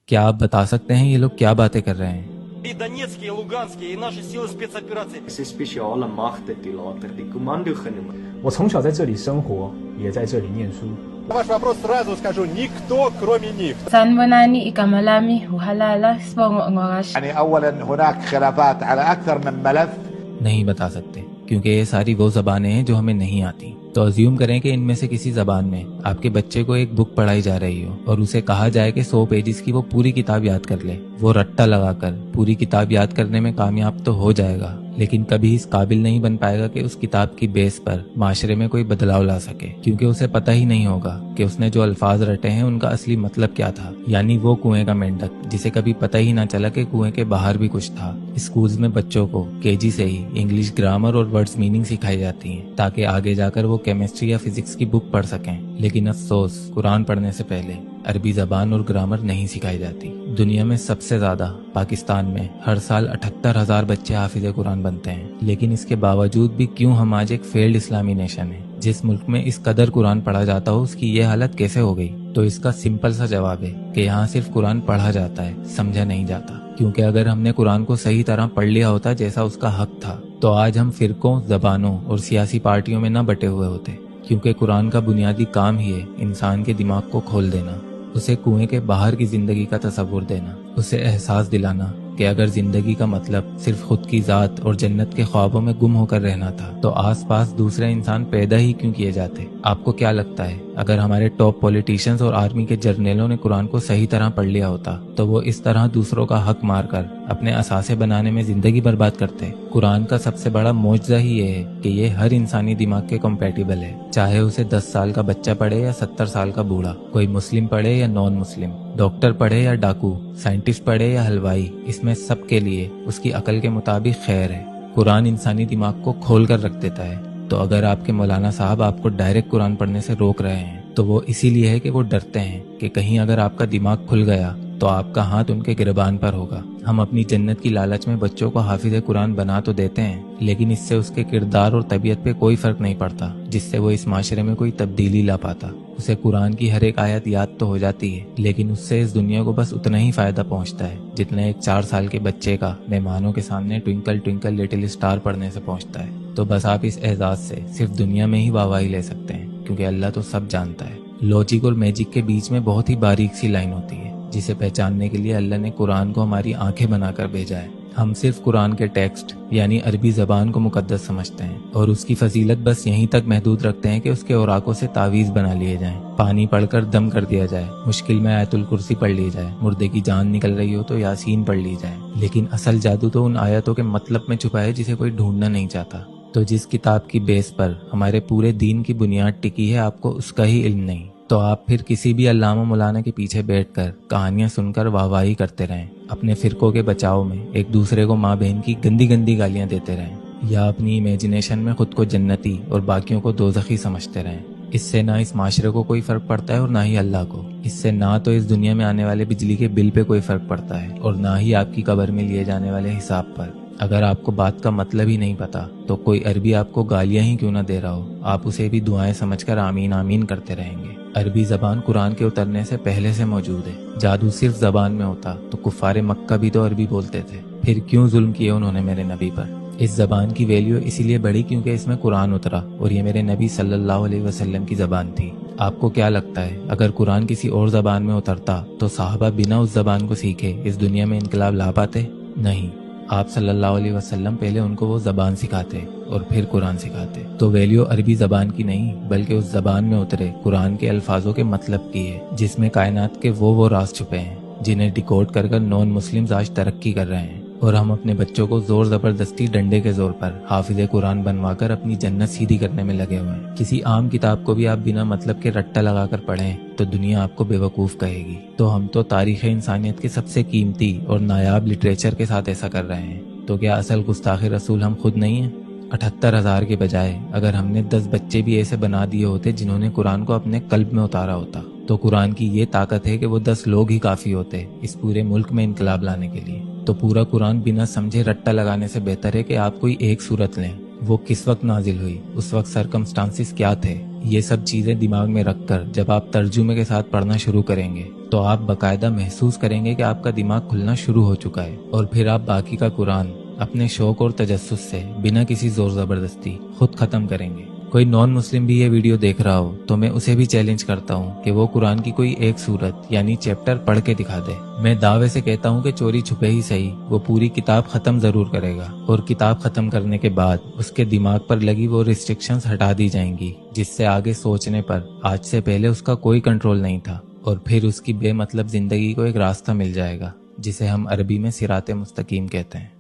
کیا آپ بتا سکتے ہیں یہ لوگ کیا باتیں کر رہے ہیں؟ И Донецкие, и Луганские, и наши силы спецоперации. Es ist speciale Machten, die later die Kommando können. 我从小在这里生活，也在这里念书。 Ваш вопрос сразу скажу, никто кроме них. Sanbonani igama lami uhalala sibongo ngorash. يعني أولا هناك خلافات على أكثر من ملف. نہیں بتا سکتے کیونکہ یہ ساری وہ زبانیں ہیں جو ہمیں نہیں آتی. تو ازیوم کریں کہ ان میں سے کسی زبان میں آپ کے بچے کو ایک بک پڑھائی جا رہی ہو اور اسے کہا جائے کہ 100 پیجز کی وہ پوری کتاب یاد کر لے. وہ رٹا لگا کر پوری کتاب یاد کرنے میں کامیاب تو ہو جائے گا، لیکن کبھی اس قابل نہیں بن پائے گا کہ اس کتاب کی بیس پر معاشرے میں کوئی بدلاؤ لا سکے، کیونکہ اسے پتہ ہی نہیں ہوگا کہ اس نے جو الفاظ رٹے ہیں ان کا اصلی مطلب کیا تھا. یعنی وہ کنویں کا مینڈک جسے کبھی پتہ ہی نہ چلا کہ کنویں کے باہر بھی کچھ تھا. اسکولز میں بچوں کو KG سے ہی انگلش گرامر اور ورڈز میننگ سکھائی جاتی ہیں تاکہ آگے جا کر وہ کیمسٹری یا فزکس کی بک پڑھ سکیں. لیکن افسوس قرآن پڑھنے سے پہلے عربی زبان اور گرامر نہیں سکھائی جاتی. دنیا میں سب سے زیادہ پاکستان میں ہر سال 78,000 بچے حافظ قرآن بنتے ہیں، لیکن اس کے باوجود بھی کیوں ہم آج ایک فیلڈ اسلامی نیشن ہیں؟ جس ملک میں اس قدر قرآن پڑھا جاتا ہو اس کی یہ حالت کیسے ہو گئی؟ تو اس کا سمپل سا جواب ہے کہ یہاں صرف قرآن پڑھا جاتا ہے، سمجھا نہیں جاتا. کیونکہ اگر ہم نے قرآن کو صحیح طرح پڑھ لیا ہوتا جیسا اس کا حق تھا تو آج ہم فرقوں، زبانوں اور سیاسی پارٹیوں میں نہ بٹے ہوئے ہوتے. کیونکہ قرآن کا بنیادی کام ہی ہے انسان کے دماغ کو کھول دینا، اسے کنویں کے باہر کی زندگی کا تصور دینا، اسے احساس دلانا کہ اگر زندگی کا مطلب صرف خود کی ذات اور جنت کے خوابوں میں گم ہو کر رہنا تھا تو آس پاس دوسرے انسان پیدا ہی کیوں کیے جاتے؟ آپ کو کیا لگتا ہے اگر ہمارے ٹاپ پولیٹیشنز اور آرمی کے جرنیلوں نے قرآن کو صحیح طرح پڑھ لیا ہوتا تو وہ اس طرح دوسروں کا حق مار کر اپنے اثاثے بنانے میں زندگی برباد کرتے؟ قرآن کا سب سے بڑا معجزہ ہی یہ ہے کہ یہ ہر انسانی دماغ کے کمپیٹیبل ہے، چاہے اسے 10 سال کا بچہ پڑھے یا 70 سال کا بوڑھا، کوئی مسلم پڑھے یا نان مسلم، ڈاکٹر پڑھے یا ڈاکو، سائنٹسٹ پڑھے یا حلوائی، اس میں سب کے لیے اس کی عقل کے مطابق خیر ہے. قرآن انسانی دماغ کو کھول کر رکھ دیتا ہے. تو اگر آپ کے مولانا صاحب آپ کو ڈائریکٹ قرآن پڑھنے سے روک رہے ہیں تو وہ اسی لیے ہے کہ وہ ڈرتے ہیں کہ کہیں اگر آپ کا دماغ کھل گیا تو آپ کا ہاتھ ان کے گربان پر ہوگا. ہم اپنی جنت کی لالچ میں بچوں کو حافظ قرآن بنا تو دیتے ہیں، لیکن اس سے اس کے کردار اور طبیعت پہ کوئی فرق نہیں پڑتا جس سے وہ اس معاشرے میں کوئی تبدیلی لا پاتا. اسے قرآن کی ہر ایک آیت یاد تو ہو جاتی ہے، لیکن اس سے اس دنیا کو بس اتنا ہی فائدہ پہنچتا ہے جتنا ایک 4 سال کے بچے کا مہمانوں کے سامنے ٹوئنکل ٹوئنکل لٹل اسٹار پڑھنے سے پہنچتا ہے. تو بس آپ اس اعزاز سے صرف دنیا میں ہی واہواہی لے سکتے ہیں، کیونکہ اللہ تو سب جانتا ہے. لاجک اور میجک کے بیچ میں بہت ہی باریک سی لائن ہوتی ہے جسے پہچاننے کے لیے اللہ نے قرآن کو ہماری آنکھیں بنا کر بھیجا ہے. ہم صرف قرآن کے ٹیکسٹ یعنی عربی زبان کو مقدس سمجھتے ہیں اور اس کی فضیلت بس یہیں تک محدود رکھتے ہیں کہ اس کے اوراقوں سے تعویذ بنا لیے جائیں، پانی پڑھ کر دم کر دیا جائے، مشکل میں آیت الکرسی پڑھ لی جائے، مردے کی جان نکل رہی ہو تو یاسین پڑھ لی جائے. لیکن اصل جادو تو ان آیتوں کے مطلب میں چھپا ہے جسے کوئی ڈھونڈنا نہیں چاہتا. تو جس کتاب کی بیس پر ہمارے پورے دین کی بنیاد ٹکی ہے آپ کو اس کا ہی علم نہیں، تو آپ پھر کسی بھی علامہ مولانا کے پیچھے بیٹھ کر کہانیاں سن کر واہواہی کرتے رہیں، اپنے فرقوں کے بچاؤ میں ایک دوسرے کو ماں بہن کی گندی گندی گالیاں دیتے رہیں، یا اپنی امیجنیشن میں خود کو جنتی اور باقیوں کو دوزخی سمجھتے رہیں. اس سے نہ اس معاشرے کو کوئی فرق پڑتا ہے اور نہ ہی اللہ کو. اس سے نہ تو اس دنیا میں آنے والے بجلی کے بل پہ کوئی فرق پڑتا ہے اور نہ ہی آپ کی قبر میں لیے جانے والے حساب پر. اگر آپ کو بات کا مطلب ہی نہیں پتا تو کوئی عربی آپ کو گالیاں ہی کیوں نہ دے رہا ہو، آپ اسے بھی دعائیں سمجھ کر آمین آمین کرتے رہیں گے. عربی زبان قرآن کے اترنے سے پہلے سے موجود ہے. جادو صرف زبان میں ہوتا تو کفار مکہ بھی تو عربی بولتے تھے، پھر کیوں ظلم کیے انہوں نے میرے نبی پر؟ اس زبان کی ویلیو اسی لیے بڑھی کیونکہ اس میں قرآن اترا اور یہ میرے نبی صلی اللہ علیہ وسلم کی زبان تھی. آپ کو کیا لگتا ہے اگر قرآن کسی اور زبان میں اترتا تو صحابہ بنا اس زبان کو سیکھے اس دنیا میں انقلاب لا پاتے؟ نہیں. آپ صلی اللہ علیہ وسلم پہلے ان کو وہ زبان سکھاتے اور پھر قرآن سکھاتے. تو ویلیو عربی زبان کی نہیں بلکہ اس زبان میں اترے قرآن کے الفاظوں کے مطلب کی ہے، جس میں کائنات کے وہ راز چھپے ہیں جنہیں ڈیکوڈ کر کر نان مسلمز آج ترقی کر رہے ہیں. اور ہم اپنے بچوں کو زور زبردستی ڈنڈے کے زور پر حافظ قرآن بنوا کر اپنی جنت سیدھی کرنے میں لگے ہوئے ہیں. کسی عام کتاب کو بھی آپ بنا مطلب کے رٹا لگا کر پڑھیں تو دنیا آپ کو بے وقوف کہے گی. تو ہم تو تاریخ انسانیت کے سب سے قیمتی اور نایاب لٹریچر کے ساتھ ایسا کر رہے ہیں. تو کیا اصل گستاخ رسول ہم خود نہیں ہیں؟ 78,000 کے بجائے اگر ہم نے 10 بچے بھی ایسے بنا دیے ہوتے جنہوں نے قرآن کو اپنے قلب میں اتارا ہوتا تو قرآن کی یہ طاقت ہے کہ وہ 10 لوگ ہی کافی ہوتے اس پورے ملک میں انقلاب لانے کے لیے. تو پورا قرآن بنا سمجھے رٹا لگانے سے بہتر ہے کہ آپ کوئی ایک صورت لیں، وہ کس وقت نازل ہوئی، اس وقت سرکمسٹانسز کیا تھے، یہ سب چیزیں دماغ میں رکھ کر جب آپ ترجمے کے ساتھ پڑھنا شروع کریں گے تو آپ باقاعدہ محسوس کریں گے کہ آپ کا دماغ کھلنا شروع ہو چکا ہے، اور پھر آپ باقی کا قرآن اپنے شوق اور تجسس سے بنا کسی زور زبردستی خود ختم کریں گے۔ کوئی نان مسلم بھی یہ ویڈیو دیکھ رہا ہو تو میں اسے بھی چیلنج کرتا ہوں کہ وہ قرآن کی کوئی ایک سورت یعنی چیپٹر پڑھ کے دکھا دے۔ میں دعوے سے کہتا ہوں کہ چوری چھپے ہی صحیح وہ پوری کتاب ختم ضرور کرے گا، اور کتاب ختم کرنے کے بعد اس کے دماغ پر لگی وہ ریسٹرکشنز ہٹا دی جائیں گی جس سے آگے سوچنے پر آج سے پہلے اس کا کوئی کنٹرول نہیں تھا، اور پھر اس کی بے مطلب زندگی کو ایک راستہ مل جائے گا جسے ہم عربی میں صراط مستقیم کہتے ہیں۔